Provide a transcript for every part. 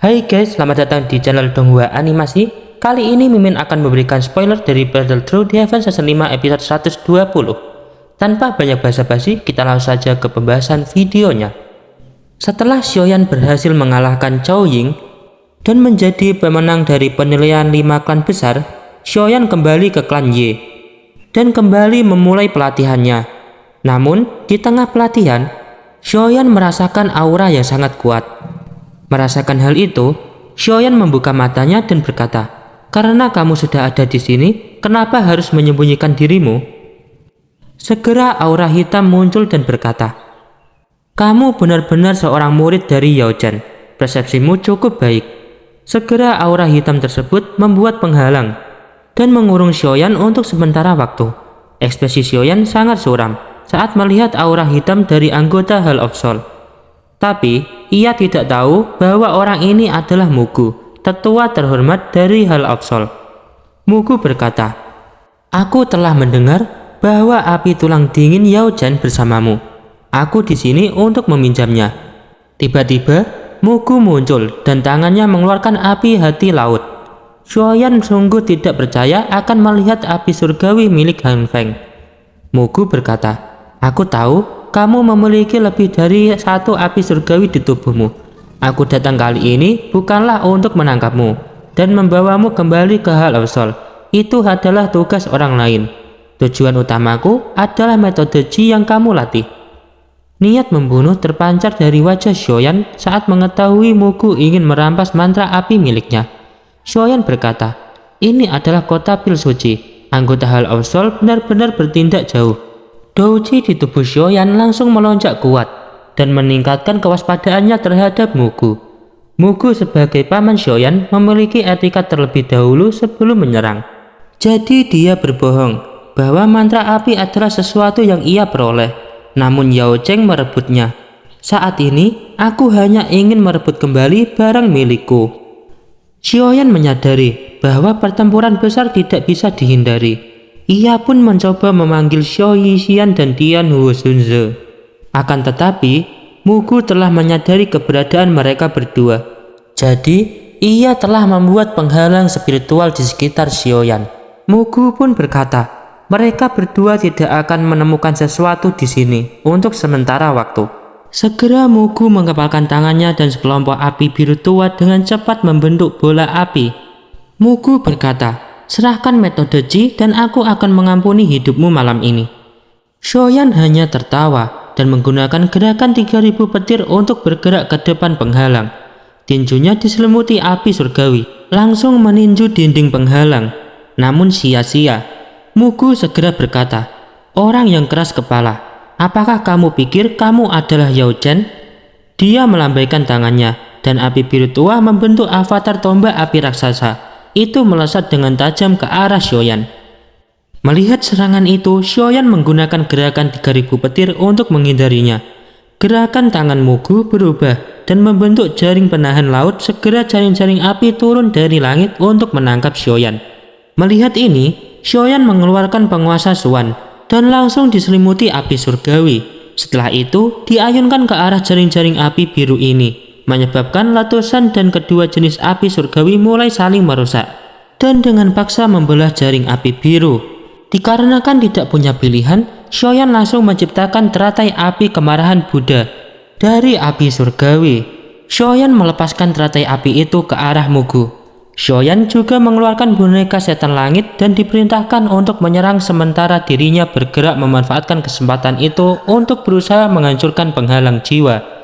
Hai guys, selamat datang di channel Donghua Animasi. Kali ini Mimin akan memberikan spoiler dari Battle Through the Heavens Season 5 episode 120. Tanpa banyak basa-basi, kita langsung saja ke pembahasan videonya. Setelah Xiaoyan berhasil mengalahkan Cao Ying dan menjadi pemenang dari penilaian 5 klan besar, Xiaoyan kembali ke klan Ye dan kembali memulai pelatihannya. Namun, di tengah pelatihan, Xiaoyan merasakan aura yang sangat kuat. Merasakan hal itu, Xiaoyan membuka matanya dan berkata, "Karena kamu sudah ada di sini, kenapa harus menyembunyikan dirimu?" Segera aura hitam muncul dan berkata, "Kamu benar-benar seorang murid dari Yao Chen. Persepsimu cukup baik." Segera aura hitam tersebut membuat penghalang dan mengurung Xiaoyan untuk sementara waktu. Ekspresi Xiaoyan sangat suram saat melihat aura hitam dari anggota Hall of Soul. Tapi, ia tidak tahu bahwa orang ini adalah Mugu, tetua terhormat dari Hall of Soul. Mugu berkata, "Aku telah mendengar bahwa api tulang dingin Yao Chen bersamamu. Aku di sini untuk meminjamnya." Tiba-tiba, Mugu muncul dan tangannya mengeluarkan api hati laut. Xiaoyan sungguh tidak percaya akan melihat api surgawi milik Han Feng. Mugu berkata, "Aku tahu kamu memiliki lebih dari satu api surgawi di tubuhmu. Aku datang kali ini bukanlah untuk menangkapmu dan membawamu kembali ke Hall of Soul. Itu adalah tugas orang lain. Tujuan utamaku adalah metode Ji yang kamu latih." Niat membunuh terpancar dari wajah Xiaoyan saat mengetahui Mugu ingin merampas mantra api miliknya. Xiaoyan berkata, "Ini adalah kota pil suci. Anggota Hall of Soul benar-benar bertindak jauh." Douji di tubuh Xiaoyan langsung melonjak kuat dan meningkatkan kewaspadaannya terhadap Mugu. Mugu sebagai paman Xiaoyan memiliki etika terlebih dahulu sebelum menyerang. Jadi dia berbohong bahwa mantra api adalah sesuatu yang ia peroleh, namun Yao Cheng merebutnya. "Saat ini, aku hanya ingin merebut kembali barang milikku." Xiaoyan menyadari bahwa pertempuran besar tidak bisa dihindari. Ia pun mencoba memanggil Xiao Yixian dan Tian Huo Xunze. Akan tetapi, Mugu telah menyadari keberadaan mereka berdua. Jadi, ia telah membuat penghalang spiritual di sekitar Xiaoyan. Mugu pun berkata, mereka berdua tidak akan menemukan sesuatu di sini untuk sementara waktu. Segera Mugu mengepalkan tangannya dan sekelompok api biru tua dengan cepat membentuk bola api. Mugu berkata, "Serahkan metode Ji dan aku akan mengampuni hidupmu malam ini." Xiaoyan hanya tertawa dan menggunakan gerakan 3000 petir untuk bergerak ke depan penghalang. Tinjunya diselimuti api surgawi, langsung meninju dinding penghalang. Namun sia-sia. Mugu segera berkata, "Orang yang keras kepala, apakah kamu pikir kamu adalah Yao Chen?" Dia melambaikan tangannya dan api biru tua membentuk avatar tombak api raksasa. Itu melesat dengan tajam ke arah Xiaoyan. Melihat serangan itu, Xiaoyan menggunakan gerakan 3000 petir untuk menghindarinya. Gerakan tangan Mugu berubah dan membentuk jaring penahan laut. Segera jaring-jaring api turun dari langit untuk menangkap Xiaoyan. Melihat ini, Xiaoyan mengeluarkan penguasa Xuan dan langsung diselimuti api surgawi. Setelah itu, diayunkan ke arah jaring-jaring api biru ini, menyebabkan letusan dan kedua jenis api surgawi mulai saling merusak dan dengan paksa membelah jaring api biru. Dikarenakan tidak punya pilihan, Xiaoyan langsung menciptakan teratai api kemarahan Buddha dari api surgawi. Xiaoyan melepaskan teratai api itu ke arah Mugu. Xiaoyan juga mengeluarkan boneka setan langit dan diperintahkan untuk menyerang sementara dirinya bergerak memanfaatkan kesempatan itu untuk berusaha menghancurkan penghalang jiwa.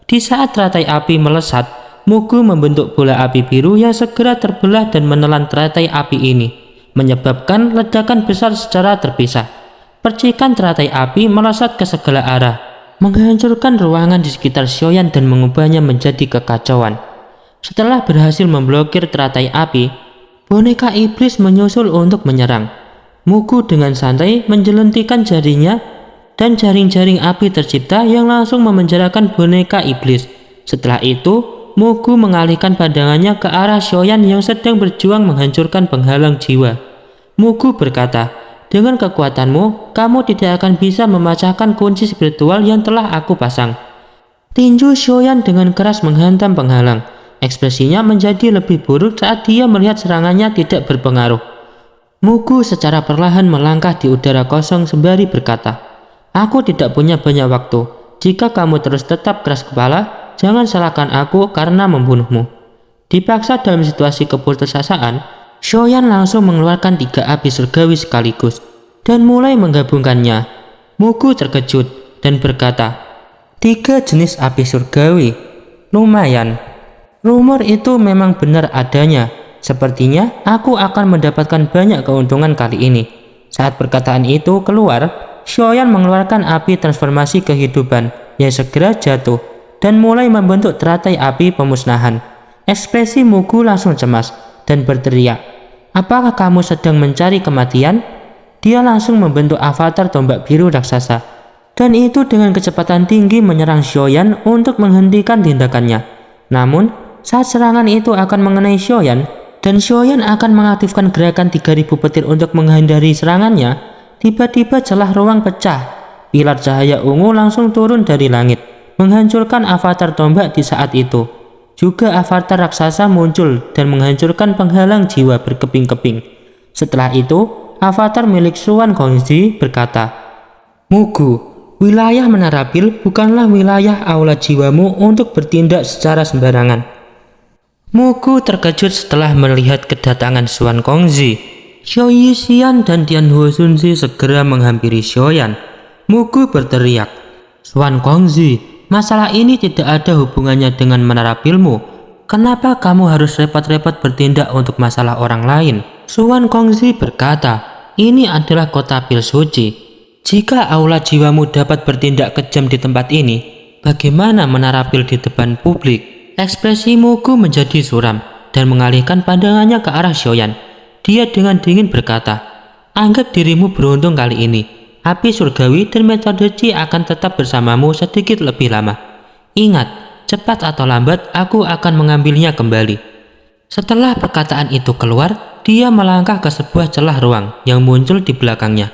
Di saat teratai api melesat, Mugu membentuk bola api biru yang segera terbelah dan menelan teratai api ini, menyebabkan ledakan besar secara terpisah. Percikan teratai api melesat ke segala arah, menghancurkan ruangan di sekitar Xiaoyan dan mengubahnya menjadi kekacauan. Setelah berhasil memblokir teratai api, boneka iblis menyusul untuk menyerang. Mugu dengan santai menjelentikan jarinya dan jaring-jaring api tercipta yang langsung memenjarakan boneka iblis. Setelah itu, Mugu mengalihkan pandangannya ke arah Xiaoyan yang sedang berjuang menghancurkan penghalang jiwa. Mugu berkata, "Dengan kekuatanmu, kamu tidak akan bisa memecahkan kunci spiritual yang telah aku pasang." Tinju Xiaoyan dengan keras menghantam penghalang. Ekspresinya menjadi lebih buruk saat dia melihat serangannya tidak berpengaruh. Mugu secara perlahan melangkah di udara kosong sembari berkata, "Aku tidak punya banyak waktu. Jika kamu terus tetap keras kepala, jangan salahkan aku karena membunuhmu." Dipaksa dalam situasi keputusasaan, Shoyan langsung mengeluarkan 3 api surgawi sekaligus dan mulai menggabungkannya. Mugu terkejut dan berkata, "3 jenis api surgawi? Lumayan." Rumor itu memang benar adanya. Sepertinya aku akan mendapatkan banyak keuntungan kali ini. Saat perkataan itu keluar, Shoyan mengeluarkan api transformasi kehidupan yang segera jatuh dan mulai membentuk teratai api pemusnahan. Ekspresi Mugu langsung cemas dan berteriak, "Apakah kamu sedang mencari kematian?" Dia langsung membentuk avatar tombak biru raksasa, dan itu dengan kecepatan tinggi menyerang Shoyan untuk menghentikan tindakannya. Namun, saat serangan itu akan mengenai Shoyan, dan Shoyan akan mengaktifkan gerakan 3000 petir untuk menghindari serangannya, tiba-tiba celah ruang pecah. Pilar cahaya ungu langsung turun dari langit, menghancurkan avatar tombak di saat itu. Juga avatar raksasa muncul dan menghancurkan penghalang jiwa berkeping-keping. Setelah itu, avatar milik Suan Gongzi berkata, "Mugu, wilayah Menarabil bukanlah wilayah aula jiwamu untuk bertindak secara sembarangan." Mugu terkejut setelah melihat kedatangan Suan Gongzi. Xiao Yixian dan Tianhuo Sunzi segera menghampiri Shoyan. Mugu berteriak, "Suan Gongzi, masalah ini tidak ada hubungannya dengan Menarabilmu. Kenapa kamu harus repot-repot bertindak untuk masalah orang lain?" Suan Gongzi berkata, "Ini adalah kota pil suci. Jika aula jiwamu dapat bertindak kejam di tempat ini, bagaimana Menarabil di depan publik?" Ekspresi Mugu menjadi suram dan mengalihkan pandangannya ke arah Shoyan. Dia dengan dingin berkata, "Anggap dirimu beruntung kali ini. Api surgawi dan metode Qi akan tetap bersamamu sedikit lebih lama. Ingat, cepat atau lambat aku akan mengambilnya kembali." Setelah perkataan itu keluar, dia melangkah ke sebuah celah ruang yang muncul di belakangnya.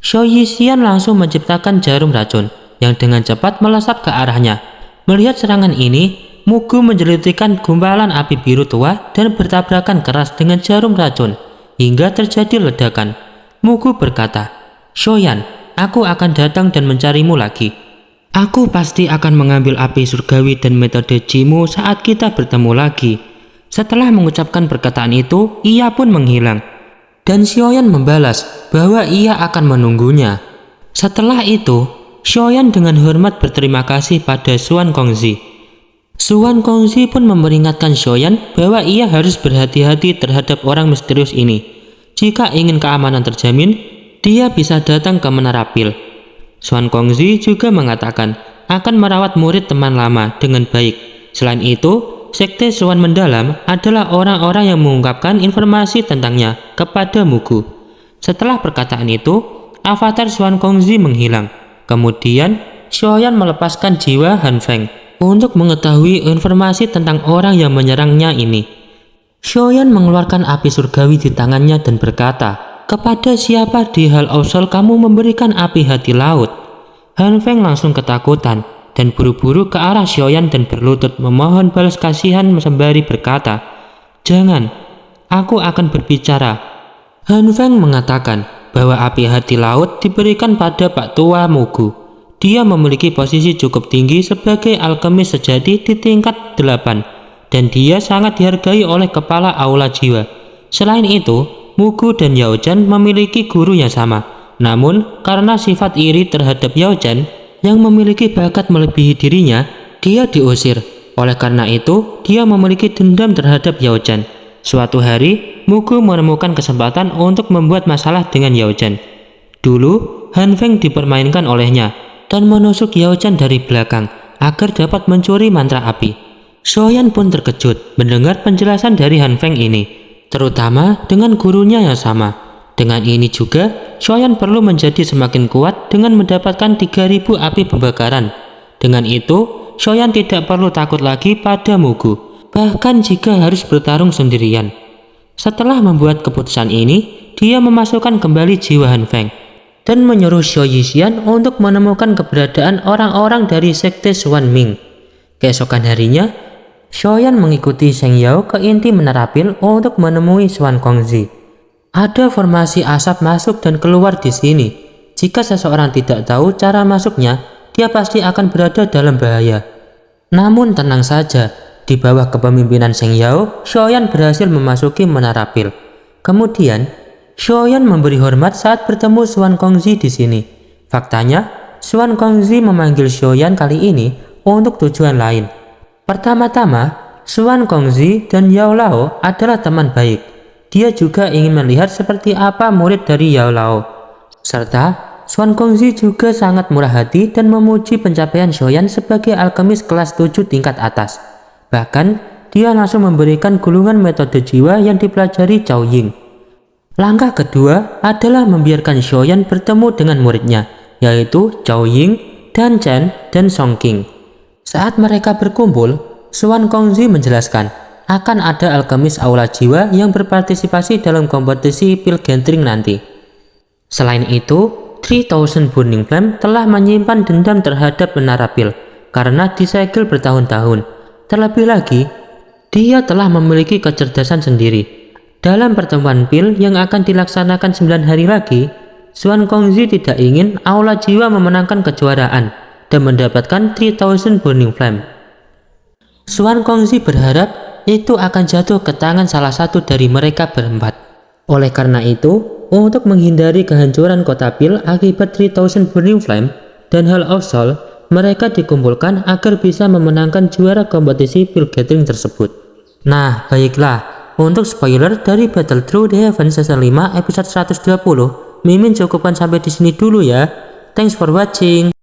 Xiao Yixian langsung menciptakan jarum racun yang dengan cepat melesat ke arahnya. Melihat serangan ini, Mugu menjelitikan gumpalan api biru tua dan bertabrakan keras dengan jarum racun hingga terjadi ledakan. Mugu berkata, "Shoyan, aku akan datang dan mencarimu lagi. Aku pasti akan mengambil api surgawi dan metode Qi-mu saat kita bertemu lagi." Setelah mengucapkan perkataan itu, ia pun menghilang. Dan Shoyan membalas bahwa ia akan menunggunya. Setelah itu, Shoyan dengan hormat berterima kasih pada Suan Gongzi. Suan Gongzi pun memperingatkan Shoyan bahwa ia harus berhati-hati terhadap orang misterius ini. Jika ingin keamanan terjamin, dia bisa datang ke Menarabil. Suan Gongzi juga mengatakan akan merawat murid teman lama dengan baik. Selain itu, Sekte Suan Mendalam adalah orang-orang yang mengungkapkan informasi tentangnya kepada Mugu. Setelah perkataan itu, avatar Suan Gongzi menghilang. Kemudian, Shoyan melepaskan jiwa Han Feng untuk mengetahui informasi tentang orang yang menyerangnya ini. Shoyan mengeluarkan api surgawi di tangannya dan berkata, "Kepada siapa di Hal Ausol kamu memberikan api hati laut?" Han Feng langsung ketakutan dan buru-buru ke arah Shoyan dan berlutut memohon balas kasihan sembari berkata, "Jangan, aku akan berbicara." Han Feng mengatakan bahwa api hati laut diberikan pada Pak Tua Mugu. Dia memiliki posisi cukup tinggi sebagai alkemis sejati di tingkat 8, dan dia sangat dihargai oleh kepala aula jiwa. Selain itu, Mugu dan Yao Zhan memiliki guru yang sama. Namun, karena sifat iri terhadap Yao Zhan yang memiliki bakat melebihi dirinya, dia diusir. Oleh karena itu, dia memiliki dendam terhadap Yao Zhan. Suatu hari, Mugu menemukan kesempatan untuk membuat masalah dengan Yao Zhan. Dulu, Han Feng dipermainkan olehnya dan menusuk Yao Zhan dari belakang agar dapat mencuri mantra api. Shoyan pun terkejut mendengar penjelasan dari Han Feng ini, terutama dengan gurunya yang sama. Dengan ini juga, Shoyan perlu menjadi semakin kuat dengan mendapatkan 3000 api pembakaran. Dengan itu, Shoyan tidak perlu takut lagi pada Mugu, bahkan jika harus bertarung sendirian. Setelah membuat keputusan ini, dia memasukkan kembali jiwa Han Feng dan menyuruh Xiao Yixian untuk menemukan keberadaan orang-orang dari Sekte Suan Ming. Keesokan harinya, Xiaoyan mengikuti Sheng Yao ke inti menara pil untuk menemui Xuan Gongzi. Ada formasi asap masuk dan keluar di sini. Jika seseorang tidak tahu cara masuknya, dia pasti akan berada dalam bahaya. Namun tenang saja, di bawah kepemimpinan Sheng Yao, Xiaoyan berhasil memasuki menara pil. Kemudian, Xiaoyan memberi hormat saat bertemu Xuan Gongzi di sini. Faktanya, Xuan Gongzi memanggil Xiaoyan kali ini untuk tujuan lain. Pertama-tama, Xuan Gongzi dan Yao Lao adalah teman baik. Dia juga ingin melihat seperti apa murid dari Yao Lao. Serta, Xuan Gongzi juga sangat murah hati dan memuji pencapaian Xiaoyan sebagai alkemis kelas 7 tingkat atas. Bahkan, dia langsung memberikan gulungan metode jiwa yang dipelajari Cao Ying. Langkah kedua adalah membiarkan Xiaoyan bertemu dengan muridnya, yaitu Cao Ying, Dan Chen, dan Song Qing. Saat mereka berkumpul, Xuan Gongzi menjelaskan akan ada alkemis aula jiwa yang berpartisipasi dalam kompetisi pil gathering nanti. Selain itu, 3000 Burning Flame telah menyimpan dendam terhadap menara pil karena disegel bertahun-tahun. Terlebih lagi, dia telah memiliki kecerdasan sendiri. Dalam pertemuan pil yang akan dilaksanakan 9 hari lagi, Xuan Gongzi tidak ingin aula jiwa memenangkan kejuaraan dan mendapatkan 3000 Burning Flame. Xuan Gongzi berharap itu akan jatuh ke tangan salah satu dari mereka berempat. Oleh karena itu, untuk menghindari kehancuran kota pil akibat 3000 Burning Flame dan Hall of Soul, mereka dikumpulkan agar bisa memenangkan juara kompetisi pil gathering tersebut. Nah, baiklah, untuk spoiler dari Battle Through the Heavens Season 5 episode 120, Mimin cukupkan sampai di sini dulu ya. Thanks for watching.